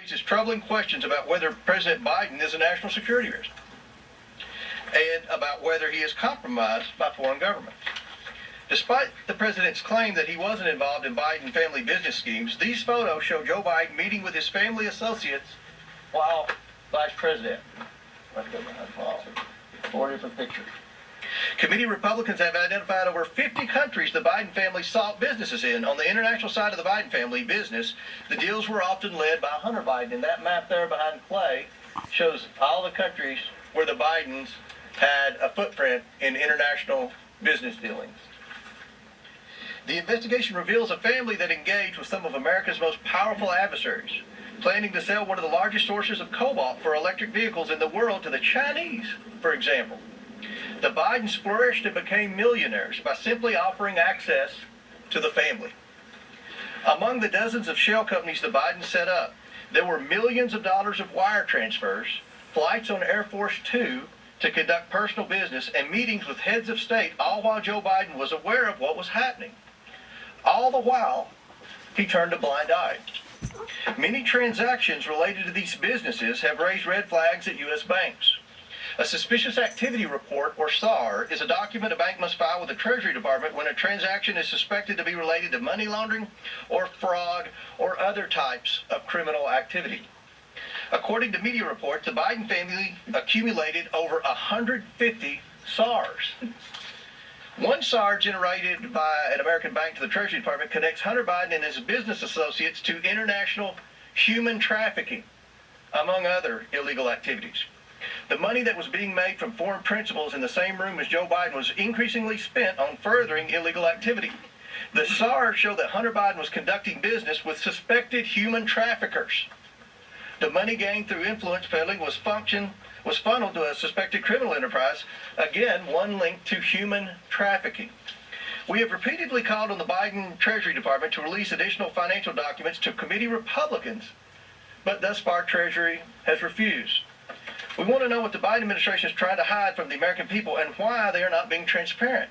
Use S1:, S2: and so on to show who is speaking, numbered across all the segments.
S1: Raises troubling questions about whether President Biden is a national security risk and about whether he is compromised by foreign governments. Despite the president's claim that he wasn't involved in Biden family business schemes, these photos show Joe Biden meeting with his family associates while vice president. Let's go behind the 4 different pictures. Committee Republicans have identified over 50 countries the Biden family sought businesses in. On the international side of the Biden family business, the deals were often led by Hunter Biden. And that map there behind Clay shows all the countries where the Bidens had a footprint in international business dealings. The investigation reveals a family that engaged with some of America's most powerful adversaries, planning to sell one of the largest sources of cobalt for electric vehicles in the world to the Chinese, for example. The Bidens flourished and became millionaires by simply offering access to the family. Among the dozens of shell companies the Bidens set up, there were millions of dollars of wire transfers, flights on Air Force Two to conduct personal business, and meetings with heads of state, all while Joe Biden was aware of what was happening. All the while, he turned a blind eye. Many transactions related to these businesses have raised red flags at U.S. banks. A suspicious activity report, or SAR, is a document a bank must file with the Treasury Department when a transaction is suspected to be related to money laundering or fraud or other types of criminal activity. According to media reports, the Biden family accumulated over 150 SARs. One SAR generated by an American bank to the Treasury Department connects Hunter Biden and his business associates to international human trafficking, among other illegal activities. The money that was being made from foreign principals in the same room as Joe Biden was increasingly spent on furthering illegal activity. The SARs show that Hunter Biden was conducting business with suspected human traffickers. The money gained through influence peddling was funneled to a suspected criminal enterprise, again, one linked to human trafficking. We have repeatedly called on the Biden Treasury Department to release additional financial documents to committee Republicans, but thus far Treasury has refused. We want to know what the Biden administration is trying to hide from the American people and why they are not being transparent.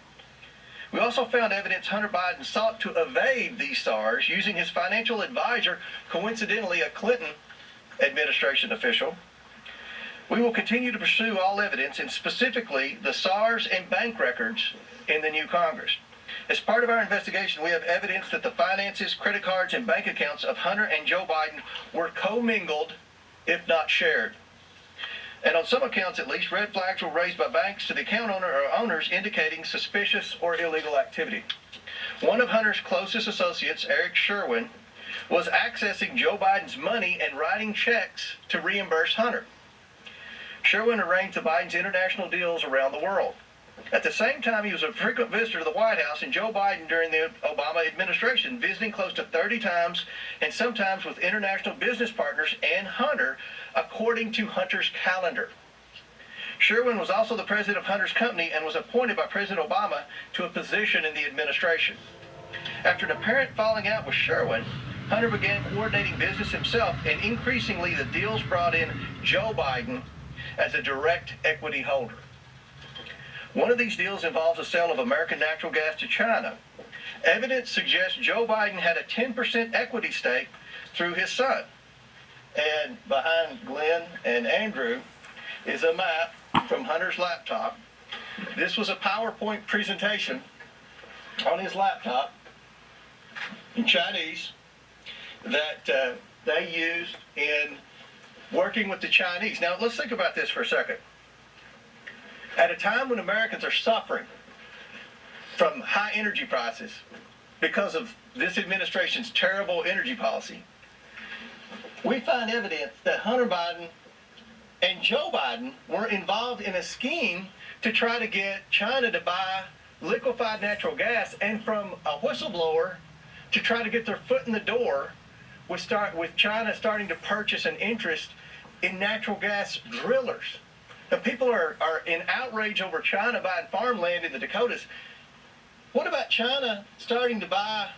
S1: We also found evidence Hunter Biden sought to evade these SARs using his financial advisor, coincidentally a Clinton administration official. We will continue to pursue all evidence, and specifically the SARs and bank records in the new Congress. As part of our investigation, we have evidence that the finances, credit cards, and bank accounts of Hunter and Joe Biden were commingled, if not shared. And on some accounts, at least, red flags were raised by banks to the account owner or owners indicating suspicious or illegal activity. One of Hunter's closest associates, Eric Sherwin, was accessing Joe Biden's money and writing checks to reimburse Hunter. Sherwin arranged the Biden's international deals around the world. At the same time, he was a frequent visitor to the White House, and Joe Biden during the Obama administration, visiting close to 30 times, and sometimes with international business partners and Hunter, according to Hunter's calendar. Sherwin was also the president of Hunter's company and was appointed by President Obama to a position in the administration. After an apparent falling out with Sherwin, Hunter began coordinating business himself, and increasingly the deals brought in Joe Biden as a direct equity holder. One of these deals involves the sale of American natural gas to China. Evidence suggests Joe Biden had a 10% equity stake through his son. And behind Glenn and Andrew is a map from Hunter's laptop. This was a PowerPoint presentation on his laptop in Chinese that they used in working with the Chinese. Now, let's think about this for a second. At a time when Americans are suffering from high energy prices because of this administration's terrible energy policy, we find evidence that Hunter Biden and Joe Biden were involved in a scheme to try to get China to buy liquefied natural gas, and from a whistleblower to try to get their foot in the door with China starting to purchase an interest in natural gas drillers. Now, people are in outrage over China buying farmland in the Dakotas. What about China starting to buy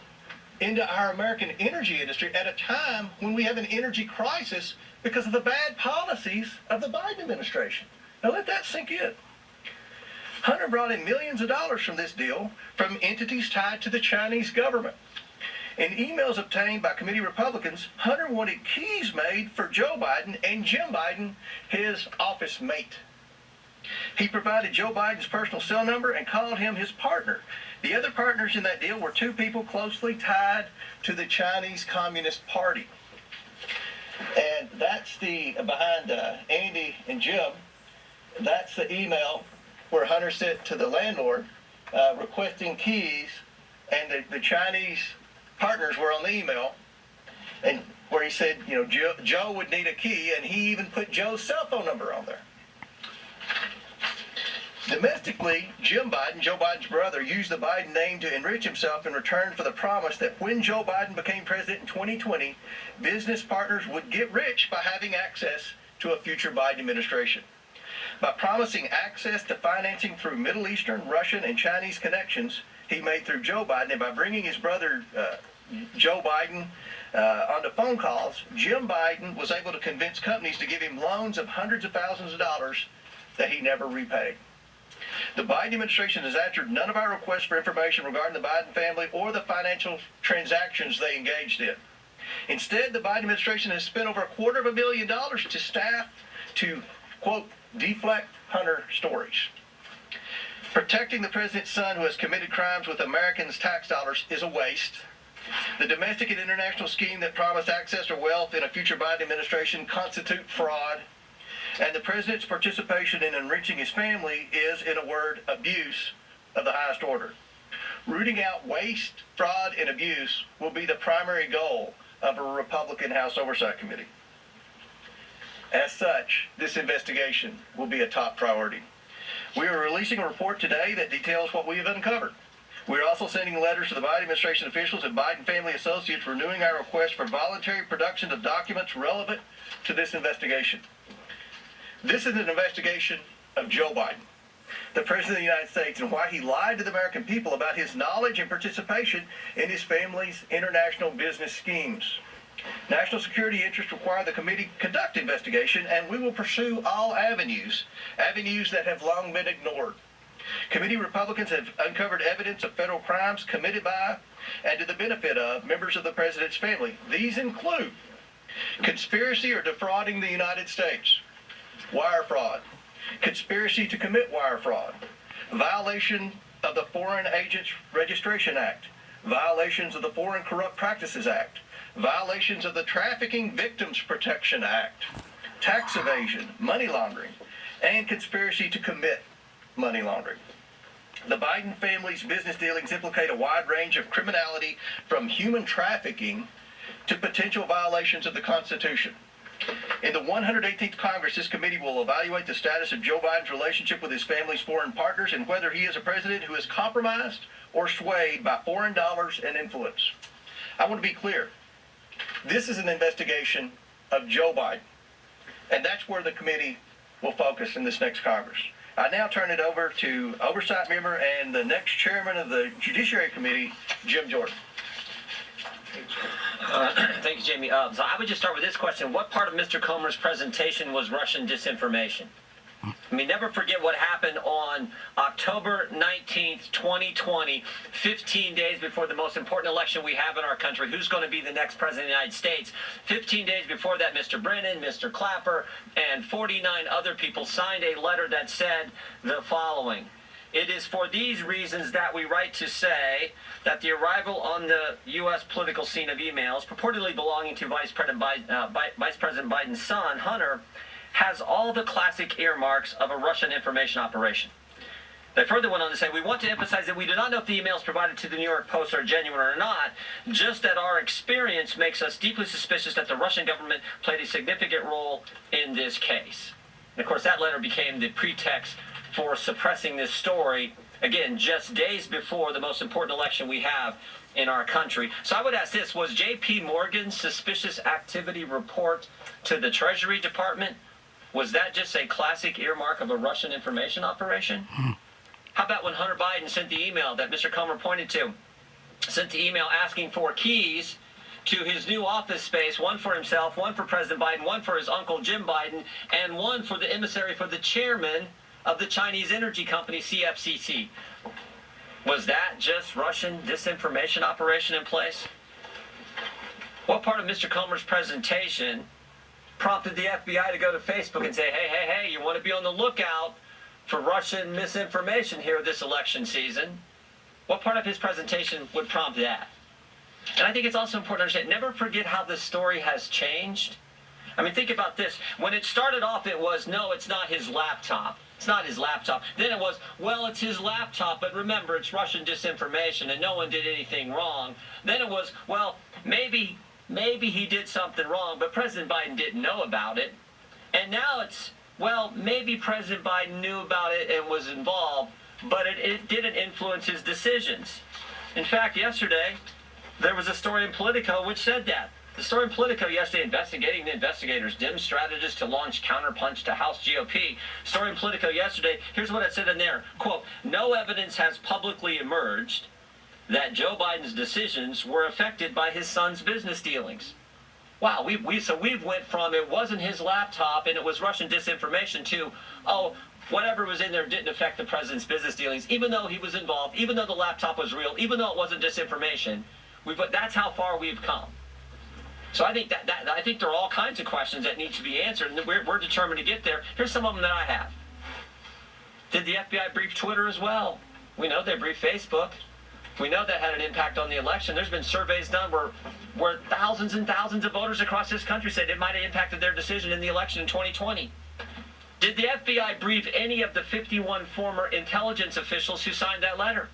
S1: into our American energy industry at a time when we have an energy crisis because of the bad policies of the Biden administration? Now let that sink in. Hunter brought in millions of dollars from this deal from entities tied to the Chinese government. In emails obtained by committee Republicans, Hunter wanted keys made for Joe Biden and Jim Biden, his office mate. He provided Joe Biden's personal cell number and called him his partner. The other partners in that deal were two people closely tied to the Chinese Communist Party. And that's the, behind Andy and Jim, that's the email where Hunter sent to the landlord requesting keys, and the Chinese partners were on the email, and where he said, you know, Joe would need a key, and he even put Joe's cell phone number on there. Domestically, Jim Biden, Joe Biden's brother, used the Biden name to enrich himself in return for the promise that when Joe Biden became president in 2020, business partners would get rich by having access to a future Biden administration. By promising access to financing through Middle Eastern, Russian, and Chinese connections he made through Joe Biden, and by bringing his brother Joe Biden onto phone calls, Jim Biden was able to convince companies to give him loans of hundreds of thousands of dollars that he never repaid. The Biden administration has answered none of our requests for information regarding the Biden family or the financial transactions they engaged in. Instead, the Biden administration has spent over $250,000 to staff to, quote, deflect Hunter stories. Protecting the president's son who has committed crimes with Americans' tax dollars is a waste. The domestic and international scheme that promised access to wealth in a future Biden administration constitute fraud. And the president's participation in enriching his family is, in a word, abuse of the highest order. Rooting out waste, fraud, and abuse will be the primary goal of a Republican House Oversight Committee. As such, this investigation will be a top priority. We are releasing a report today that details what we have uncovered. We are also sending letters to the Biden administration officials and Biden family associates renewing our request for voluntary production of documents relevant to this investigation. This is an investigation of Joe Biden, the President of the United States, and why he lied to the American people about his knowledge and participation in his family's international business schemes. National security interests require the committee conduct investigation, and we will pursue all avenues that have long been ignored. Committee Republicans have uncovered evidence of federal crimes committed by and to the benefit of members of the president's family. These include conspiracy or defrauding the United States, wire fraud, conspiracy to commit wire fraud, violation of the Foreign Agents Registration Act, violations of the Foreign Corrupt Practices Act, violations of the Trafficking Victims Protection Act, tax evasion, money laundering, and conspiracy to commit money laundering. The Biden family's business dealings implicate a wide range of criminality, from human trafficking to potential violations of the Constitution. In the 118th Congress, this committee will evaluate the status of Joe Biden's relationship with his family's foreign partners and whether he is a president who is compromised or swayed by foreign dollars and influence. I want to be clear. This is an investigation of Joe Biden, and that's where the committee will focus in this next Congress. I now turn it over to Oversight Member and the next Chairman of the Judiciary Committee, Jim Jordan.
S2: Thank you, Jamie. So I would just start with this question. What part of Mr. Comer's presentation was Russian disinformation? I mean, never forget what happened on October 19th, 2020, 15 days before the most important election we have in our country. Who's going to be the next president of the United States? 15 days before that, Mr. Brennan, Mr. Clapper, and 49 other people signed a letter that said the following. It is for these reasons that we write to say that the arrival on the U.S. political scene of emails purportedly belonging to Vice President Biden's son, Hunter, has all the classic earmarks of a Russian information operation. They further went on to say, we want to emphasize that we do not know if the emails provided to the New York Post are genuine or not, just that our experience makes us deeply suspicious that the Russian government played a significant role in this case. And of course, that letter became the pretext for suppressing this story, again, just days before the most important election we have in our country. So I would ask this, was J.P. Morgan's suspicious activity report to the Treasury Department, was that just a classic earmark of a Russian information operation? How about when Hunter Biden sent the email that Mr. Comer pointed to, sent the email asking for keys to his new office space, one for himself, one for President Biden, one for his uncle Jim Biden, and one for the emissary for the chairman of the Chinese energy company CFCC. Was that just Russian disinformation operation in place? What part of Mr. Comer's presentation prompted the FBI to go to Facebook and say, hey, you want to be on the lookout for Russian misinformation here this election season? What part of his presentation would prompt that? And I think it's also important to understand, never forget how this story has changed. I mean, think about this. When it started off, it was, no, it's not his laptop. It's not his laptop. Then it was, well, it's his laptop, but remember, it's Russian disinformation and no one did anything wrong. Then it was, well, maybe he did something wrong, but President Biden didn't know about it. And now it's, well, maybe President Biden knew about it and was involved, but it didn't influence his decisions. In fact, yesterday, there was a story in Politico which said that. The story in Politico yesterday, investigating the investigators, dim strategist to launch counterpunch to House GOP. Story in Politico yesterday, here's what it said in there. Quote, no evidence has publicly emerged that Joe Biden's decisions were affected by his son's business dealings. Wow, we've went from it wasn't his laptop and it was Russian disinformation to, oh, whatever was in there didn't affect the president's business dealings, even though he was involved, even though the laptop was real, even though it wasn't disinformation. That's how far we've come. So I think I think there are all kinds of questions that need to be answered, and we're determined to get there. Here's some of them that I have. Did the FBI brief Twitter as well? We know they briefed Facebook. We know that had an impact on the election. There's been surveys done where thousands and thousands of voters across this country said it might have impacted their decision in the election in 2020. Did the FBI brief any of the 51 former intelligence officials who signed that letter?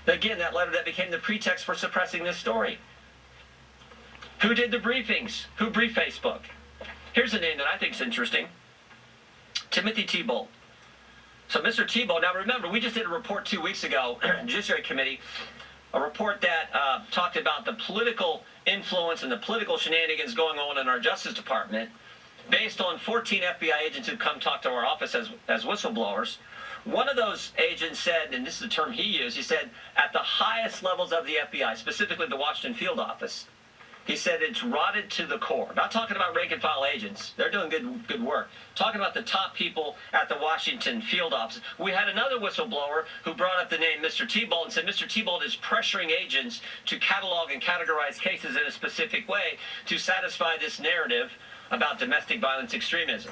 S2: Again, that letter that became the pretext for suppressing this story. Who did the briefings? Who briefed Facebook? Here's a name that I think is interesting. Timothy Thibault. So Mr. Thibault, now remember, we just did a report 2 weeks ago, Judiciary Committee, a report that talked about the political influence and the political shenanigans going on in our Justice Department based on 14 FBI agents who've come talk to our office as whistleblowers. One of those agents said, and this is the term he used, he said, at the highest levels of the FBI, specifically the Washington field office, he said it's rotted to the core. Not talking about rank and file agents. They're doing good work. Talking about the top people at the Washington field office. We had another whistleblower who brought up the name Mr. Thibault and said Mr. Thibault is pressuring agents to catalog and categorize cases in a specific way to satisfy this narrative about domestic violence extremism.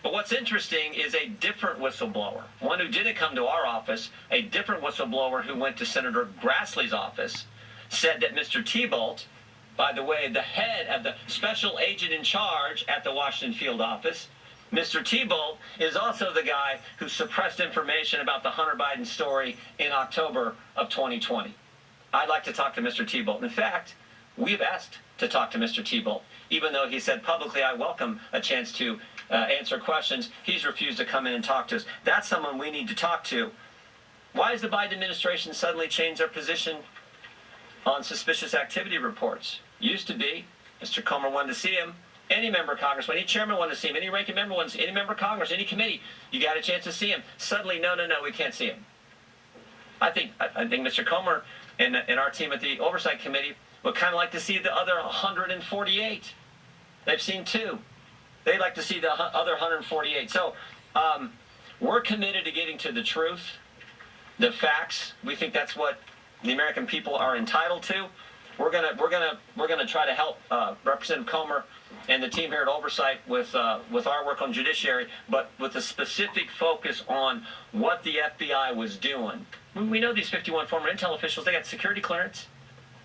S2: But what's interesting is a different whistleblower, one who didn't come to our office, a different whistleblower who went to Senator Grassley's office, said that Mr. Thibault, by the way, the head of the special agent in charge at the Washington field office, Mr. Thibault is also the guy who suppressed information about the Hunter Biden story in October of 2020. I'd like to talk to Mr. Thibault. In fact, we've asked to talk to Mr. Thibault. Even though he said publicly, I welcome a chance to answer questions, he's refused to come in and talk to us. That's someone we need to talk to. Why has the Biden administration suddenly changed their position on suspicious activity reports? Used to be, Mr. Comer wanted to see him, any member of Congress, any chairman wanted to see him, any ranking member wanted to see him, any member of Congress, any committee, you got a chance to see him. Suddenly, no, we can't see him. I think Mr. Comer and our team at the Oversight Committee would kind of like to see the other 148. They've seen 2. They'd like to see the other 148. So we're committed to getting to the truth, the facts. We think that's what the American people are entitled to. We're gonna try to help Representative Comer and the team here at Oversight with our work on judiciary, but with a specific focus on what the FBI was doing. We know these 51 former intel officials, they got security clearance.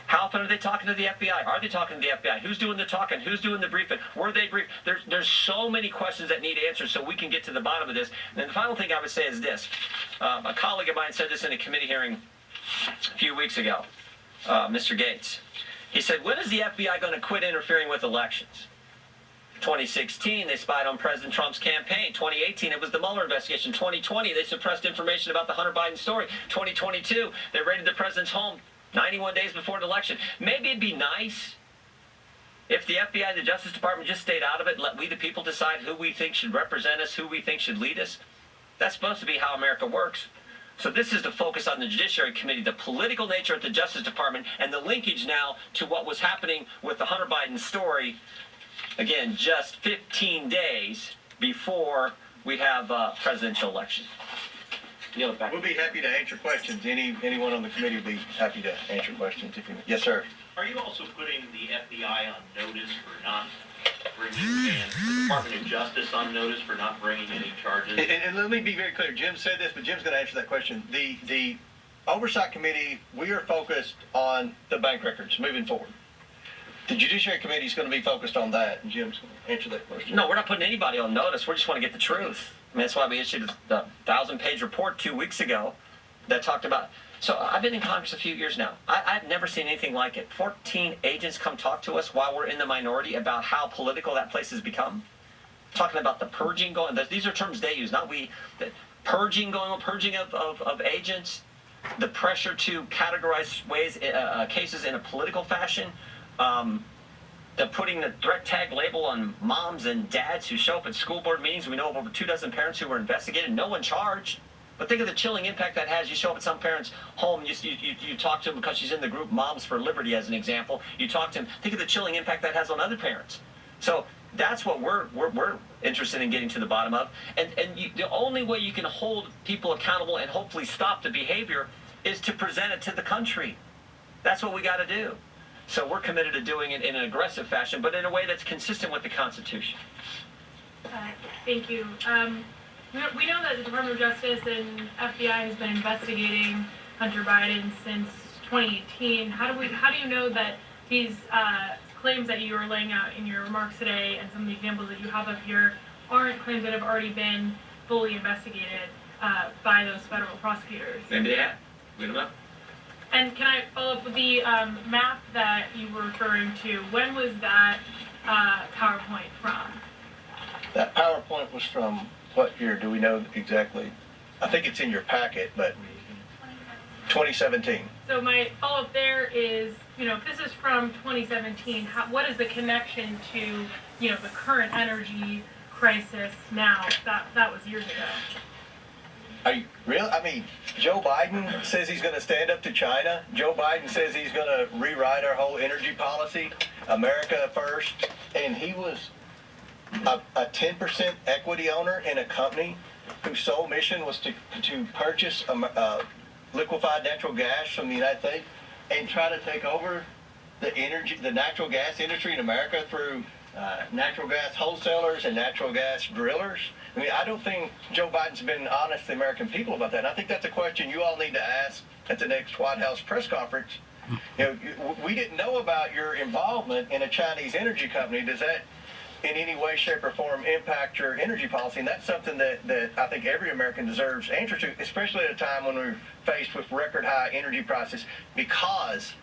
S2: How often are they talking to the FBI? Are they talking to the FBI? Who's doing the talking? Who's doing the briefing? Were they briefed? There's so many questions that need answers so we can get to the bottom of this. And the final thing I would say is this. A colleague of mine said this in a committee hearing a few weeks ago, Mr. Gates. He said, when is the FBI going to quit interfering with elections? 2016, they spied on President Trump's campaign. 2018, it was the Mueller investigation. 2020, they suppressed information about the Hunter Biden story. 2022, they raided the president's home 91 days before the election. Maybe it'd be nice if the FBI and the Justice Department just stayed out of it and let we the people decide who we think should represent us, who we think should lead us. That's supposed to be how America works. So this is the focus on the Judiciary Committee, the political nature at the Justice Department, and the linkage now to what was happening with the Hunter Biden story, again, just 15 days before we have a presidential election.
S1: We'll be happy to answer questions. Anyone on the committee will be happy to answer questions. Yes, sir.
S3: Are you also putting the FBI on notice for not bringing, and the Department of Justice on notice for not bringing any charges?
S1: And let me be very clear. Jim said this, but Jim's going to answer that question. The Oversight Committee, we are focused on the bank records moving forward. The Judiciary Committee is going to be focused on that, and Jim's going to answer that question.
S2: No, we're not putting anybody on notice. We just want to get the truth. I mean, that's why we issued the 1,000-page report 2 weeks ago that talked about. So I've been in Congress a few years now. I've never seen anything like it. 14 agents come talk to us while we're in the minority about how political that place has become. Talking about the purging going. These are terms they use, not we. The purging going on, purging of agents. The pressure to categorize cases in a political fashion. The putting the threat tag label on moms and dads who show up at school board meetings. We know of over 24 parents who were investigated, no one charged. But think of the chilling impact that has. You show up at some parent's home, you talk to them because she's in the group Moms for Liberty, as an example. You talk to them. Think of the chilling impact that has on other parents. So that's what we're interested in getting to the bottom of. And the only way you can hold people accountable and hopefully stop the behavior is to present it to the country. That's what we got to do. So we're committed to doing it in an aggressive fashion, but in a way that's consistent with the Constitution.
S4: Thank you. We know that the Department of Justice and FBI has been investigating Hunter Biden since 2018. How do you know that these claims that you are laying out in your remarks today and some of the examples that you have up here aren't claims that have already been fully investigated by those federal prosecutors?
S2: Maybe they have. We don't know.
S4: And can I follow up with the map that you were referring to? When was that PowerPoint from?
S1: That PowerPoint was from what year? Do we know exactly? I think it's in your packet, but 2017.
S4: So my follow-up there is, if this is from 2017, what is the connection to, the current energy crisis now? That was years ago.
S1: Are you real? I mean, Joe Biden says he's going to stand up to China. Joe Biden says he's going to rewrite our whole energy policy, America first. And he was a 10% equity owner in a company whose sole mission was to purchase liquefied natural gas from the United States and try to take over the natural gas industry in America through natural gas wholesalers and natural gas drillers. I mean, I don't think Joe Biden's been honest to the American people about that. And I think that's a question you all need to ask at the next White House press conference. We didn't know about your involvement in a Chinese energy company. Does that in any way, shape, or form impact your energy policy? And that's something that I think every American deserves answers to, especially at a time when we're faced with record high energy prices because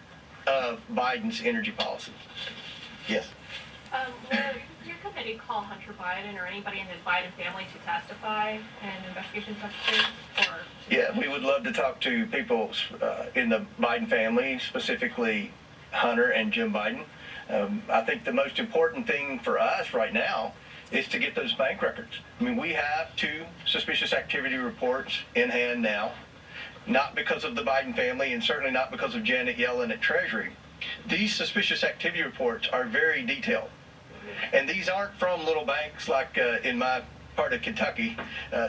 S1: of Biden's energy policy. Yes.
S5: Will your committee call Hunter Biden or anybody in the Biden family to testify in an investigation such as this?
S1: Yeah, we would love to talk to people in the Biden family, specifically Hunter and Jim Biden. I think the most important thing for us right now is to get those bank records. I mean, we have 2 suspicious activity reports in hand now, not because of the Biden family and certainly not because of Janet Yellen at Treasury. These suspicious activity reports are very detailed. And these aren't from little banks like in my part of Kentucky.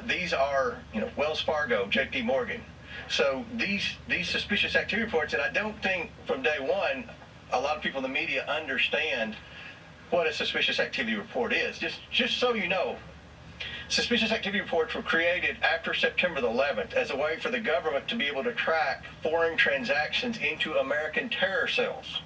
S1: These are, Wells Fargo, J.P. Morgan. So these suspicious activity reports, and I don't think from day one a lot of people in the media understand what a suspicious activity report is. Just so you know, suspicious activity reports were created after September the 11th as a way for the government to be able to track foreign transactions into American terror cells.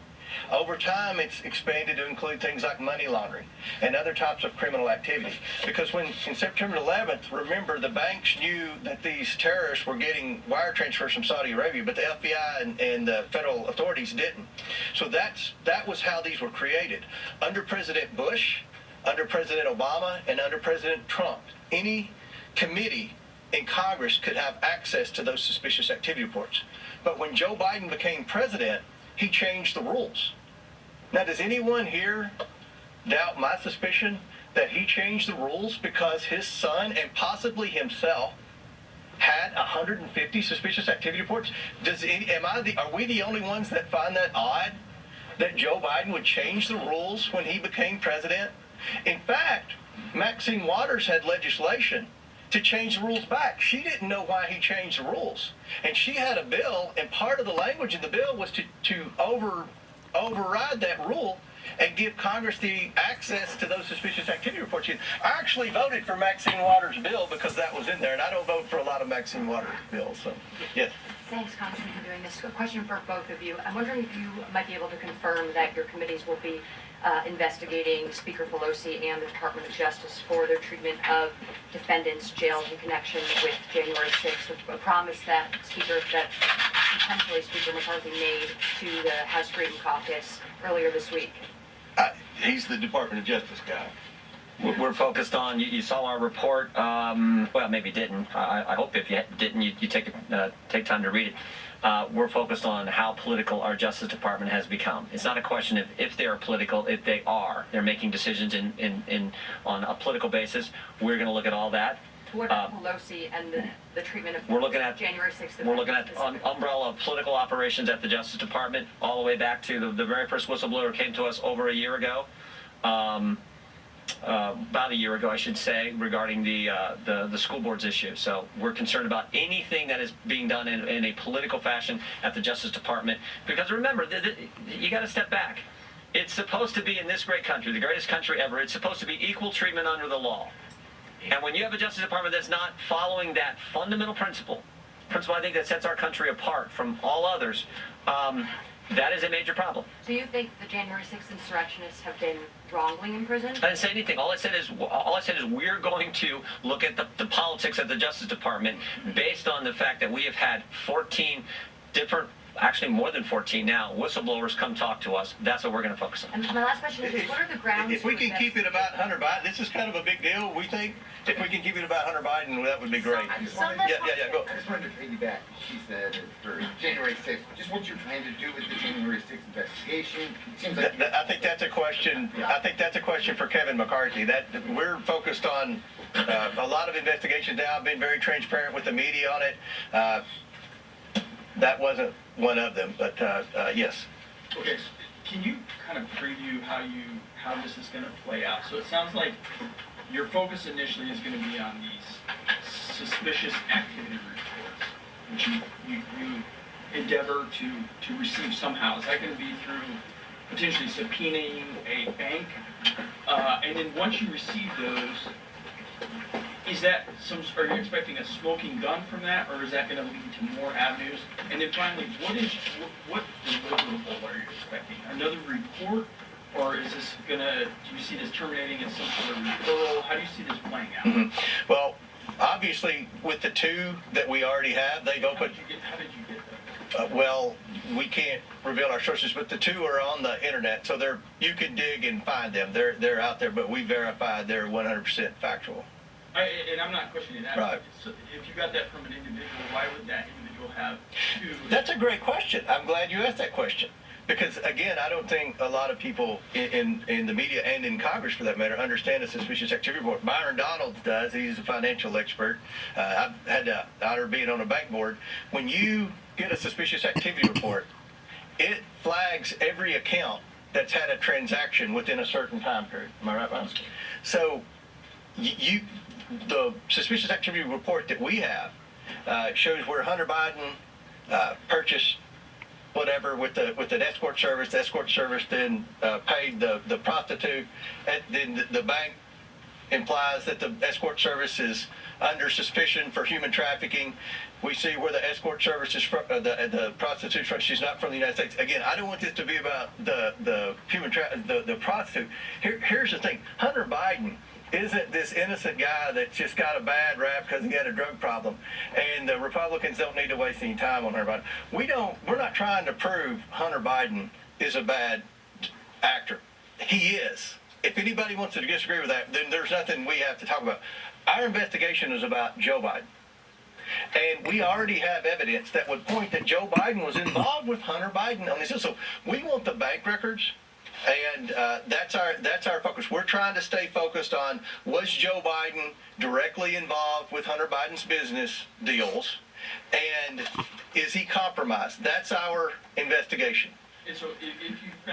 S1: Over time, it's expanded to include things like money laundering and other types of criminal activity. Because when in September 11th, remember, the banks knew that these terrorists were getting wire transfers from Saudi Arabia, but the FBI and the federal authorities didn't. So that was how these were created. Under President Bush, under President Obama, and under President Trump, any committee in Congress could have access to those suspicious activity reports. But when Joe Biden became president, he changed the rules. Now, does anyone here doubt my suspicion that he changed the rules because his son and possibly himself had 150 suspicious activity reports? Are we the only ones that find that odd that Joe Biden would change the rules when he became president? In fact, Maxine Waters had legislation to change the rules back. She didn't know why he changed the rules. And she had a bill, and part of the language in the bill was to override that rule and give Congress the access to those suspicious activity reports. I actually voted for Maxine Waters' bill because that was in there, and I don't vote for a lot of Maxine Waters' bills. So, yes.
S6: Thanks, Congressman, for doing this. A question for both of you. I'm wondering if you might be able to confirm that your committees will be investigating Speaker Pelosi and the Department of Justice for their treatment of defendants jailed in connection with January 6th, a promise that potentially Speaker McCarthy made to the House Freedom Caucus earlier this week.
S1: He's the Department of Justice guy.
S2: We're focused on, you saw our report, well, maybe you didn't. I hope if you didn't, you take time to read it. We're focused on how political our Justice Department has become. It's not a question of if they are political, if they are. They're making decisions on a political basis. We're going to look at all that.
S6: What about Pelosi and the treatment of
S2: We're looking at
S6: January 6th?
S2: We're looking at an umbrella of political operations at the Justice Department, all the way back to the very first whistleblower came to us over a year ago. About a year ago, I should say, regarding the school boards issue. So we're concerned about anything that is being done in a political fashion at the Justice Department. Because remember, you got to step back. It's supposed to be, in this great country, the greatest country ever, it's supposed to be equal treatment under the law. And when you have a Justice Department that's not following that fundamental principle I think that sets our country apart from all others, that is a major problem.
S6: Do you think the January 6th insurrectionists have been wrongly imprisoned?
S2: I didn't say anything. All I said is we're going to look at the politics at the Justice Department based on the fact that we have had 14 different, actually more than 14 now, whistleblowers come talk to us. That's what we're going to focus on.
S6: And my last question is, what are the grounds?
S1: If we can keep it about Hunter Biden, this is kind of a big deal, we think. If we can keep it about Hunter Biden, that would be great.
S6: Some
S1: Go.
S7: I just wanted to piggyback. She said for January 6th, just what you're trying to do with the January 6th investigation. It seems like
S1: I think that's a question. I think that's a question for Kevin McCarthy. That we're focused on a lot of investigations now. I've been very transparent with the media on it. That wasn't one of them, but yes.
S8: Okay, so can you kind of preview how this is going to play out? So it sounds like your focus initially is going to be on these suspicious activity reports, which you endeavor to receive somehow. Is that going to be through potentially subpoenaing a bank? And then once you receive those, is that are you expecting a smoking gun from that, or is that going to lead to more avenues? And then finally, what deliverable are you expecting? Another report, or is this do you see this terminating in some sort of referral? How do you see this playing out?
S1: Mm-hmm. Well, obviously, with the two that we already have, they've opened.
S8: How did you get them?
S1: Well, we can't reveal our sources, but the two are on the internet, so you can dig and find them. They're out there, but we verified they're 100% factual.
S8: And I'm not questioning that.
S1: Right.
S8: So if you got that from an individual, why would that individual have two?
S1: That's a great question. I'm glad you asked that question. Because, again, I don't think a lot of people in the media and in Congress, for that matter, understand the suspicious activity report. Byron Donalds does. He's a financial expert. I've had the honor of being on a bank board. When you get a suspicious activity report, it flags every account that's had a transaction within a certain time period. Am I right, Byron? So the suspicious activity report that we have shows where Hunter Biden purchased whatever with an escort service. The escort service then paid the prostitute. And then the bank implies that the escort service is under suspicion for human trafficking. We see where the escort service is from, the prostitute's from. She's not from the United States. Again, I don't want this to be about the prostitute. Here's the thing: Hunter Biden isn't this innocent guy that's just got a bad rap because he had a drug problem, and the Republicans don't need to waste any time on Hunter Biden. We're not trying to prove Hunter Biden is a bad actor. He is. If anybody wants to disagree with that, then there's nothing we have to talk about. Our investigation is about Joe Biden. And we already have evidence that would point that Joe Biden was involved with Hunter Biden on this. So we want the bank records. And that's our focus. We're trying to stay focused on, was Joe Biden directly involved with Hunter Biden's business deals, and is he compromised? That's our investigation.
S8: And so if you found